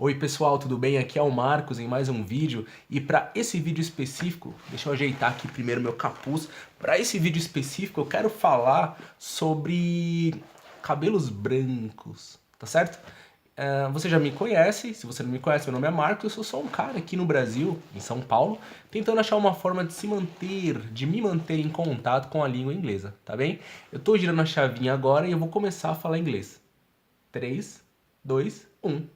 Oi pessoal, tudo bem? Aqui é o Marcos em mais um vídeo e para esse vídeo específico, deixa eu ajeitar aqui primeiro meu capuz. Para esse vídeo específico eu quero falar sobre cabelos brancos, tá certo? Você já me conhece, se você não me conhece, meu nome é Marcos, eu sou só um cara aqui no Brasil, em São Paulo, tentando achar uma forma de me manter em contato com a língua inglesa, tá bem? Eu tô girando a chavinha agora e eu vou começar a falar inglês. 3, 2, 1.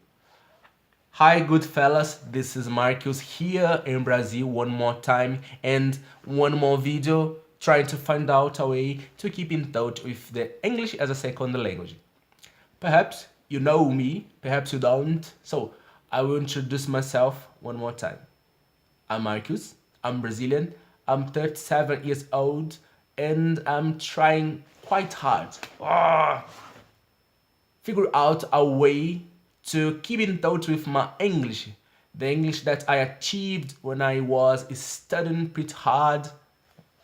Hi, good fellas, this is Marcus here in Brazil one more time and one more video trying to find out a way to keep in touch with the English as a second language. Perhaps you know me, perhaps you don't, so I will introduce myself one more time. I'm Marcus, I'm Brazilian, I'm 37 years old and I'm trying quite hard. Figure out a way to keep in touch with my English, the English that I achieved when I was studying pretty hard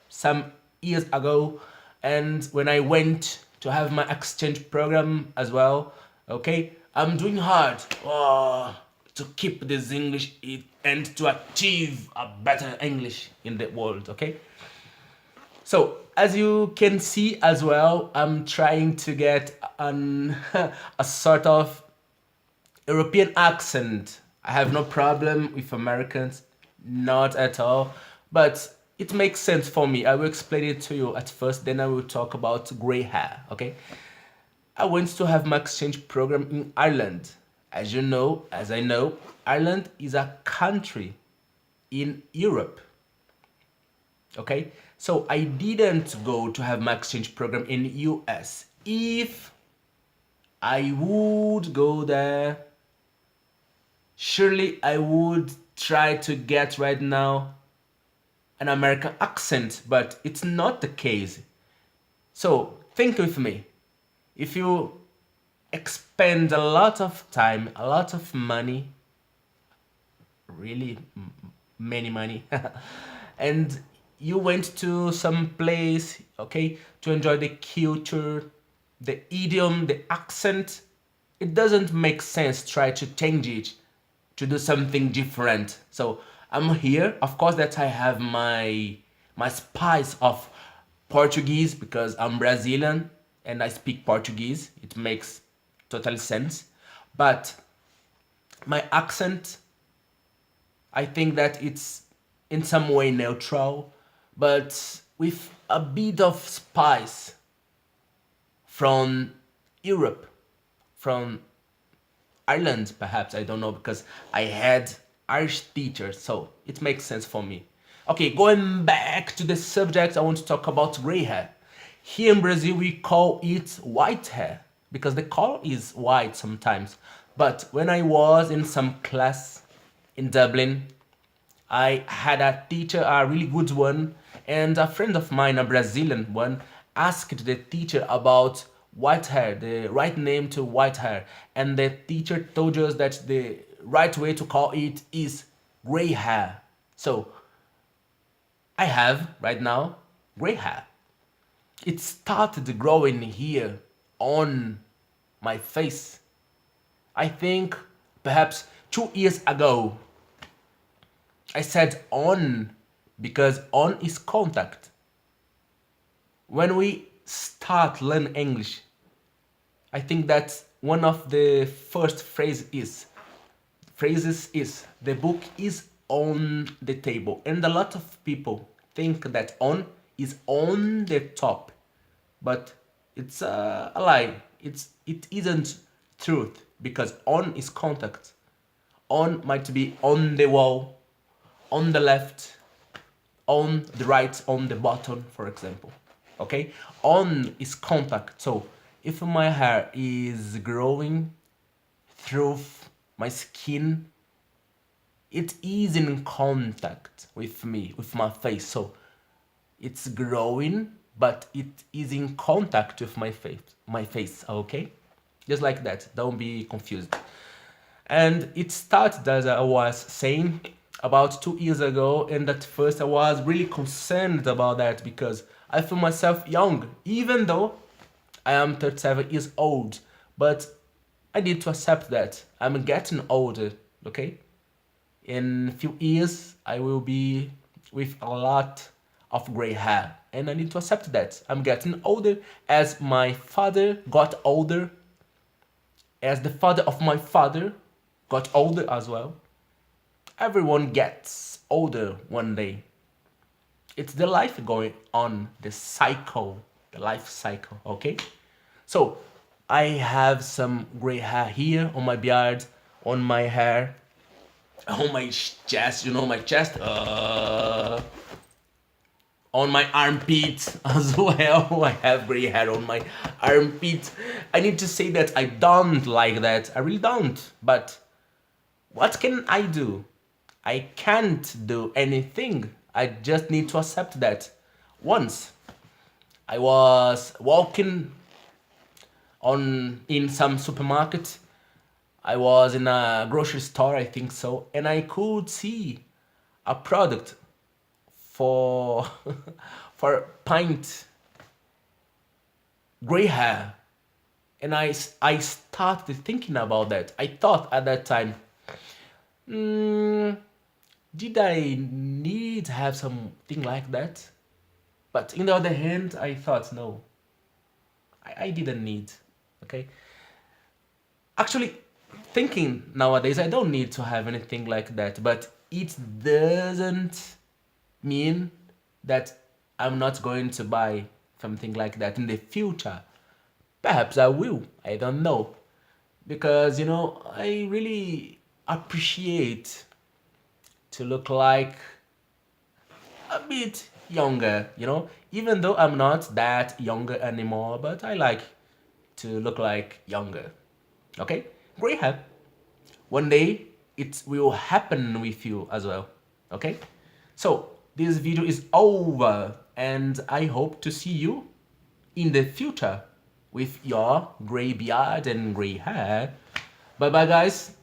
some years ago and when I went to have my exchange program as well. Okay, I'm doing hard to keep this English and to achieve a better English in the world. Okay, so as you can see as well, I'm trying to get a sort of European accent. I have no problem with Americans, not at all, but it makes sense for me. I will explain it to you at first, then I will talk about gray hair, okay? I went to have my exchange program in Ireland. As you know, as I know, Ireland is a country in Europe, okay? So I didn't go to have my exchange program in US. If I would go there, surely I would try to get right now an American accent, but it's not the case. So think with me. If you expend a lot of time, a lot of money, really many money, and you went to some place, okay, to enjoy the culture, the idiom, the accent, it doesn't make sense try to change it to do something different. So I'm here, of course that I have my spice of Portuguese because I'm Brazilian and I speak Portuguese. It makes total sense. But my accent, I think that it's in some way neutral, but with a bit of spice from Europe, from Ireland, perhaps, I don't know, because I had Irish teachers, so it makes sense for me. Okay, going back to the subject, I want to talk about gray hair. Here in Brazil, we call it white hair, because the color is white sometimes. But when I was in some class in Dublin, I had a teacher, a really good one, and a friend of mine, a Brazilian one, asked the teacher about white hair, the right name to white hair, and the teacher told us that the right way to call it is gray hair. So I have right now gray hair. It started growing here on my face. I think perhaps 2 years ago. I said on because on is contact. When we start learn English, I think that one of the first phrases is the book is on the table, and a lot of people think that on is on the top, but it's a lie. It isn't truth because on is contact. On might be on the wall, on the left, on the right, on the bottom, for example. Okay, on is contact. So if my hair is growing through my skin, it is in contact with me, with my face. So it's growing, but it is in contact with my face. Okay, just like that. Don't be confused. And it started, as I was saying, about 2 years ago, and at first I was really concerned about that because I feel myself young, even though I am 37 years old. But I need to accept that I'm getting older, okay? In a few years, I will be with a lot of gray hair, and I need to accept that I'm getting older as my father got older, as the father of my father got older as well. Everyone gets older one day. It's the life going on, the cycle, the life cycle, okay? So I have some gray hair here on my beard, on my hair, on my chest, my chest, on my armpit as well. I have gray hair on my armpit. I need to say that I don't like that. I really don't. But what can I do? I can't do anything. I just need to accept that. Once I was walking in some supermarket. I was in a grocery store, I think so, and I could see a product for for paint gray hair, and I started thinking about that. I thought at that time, did I need to have something like that? But in the other hand, I thought no, I didn't need. Okay, actually, thinking nowadays, I don't need to have anything like that, but it doesn't mean that I'm not going to buy something like that in the future. Perhaps I will, I don't know. Because, I really appreciate to look like a bit younger, even though I'm not that younger anymore, but I like to look like younger. Okay? Gray hair. One day it will happen with you as well. Okay? So this video is over and I hope to see you in the future with your gray beard and gray hair. Bye bye guys.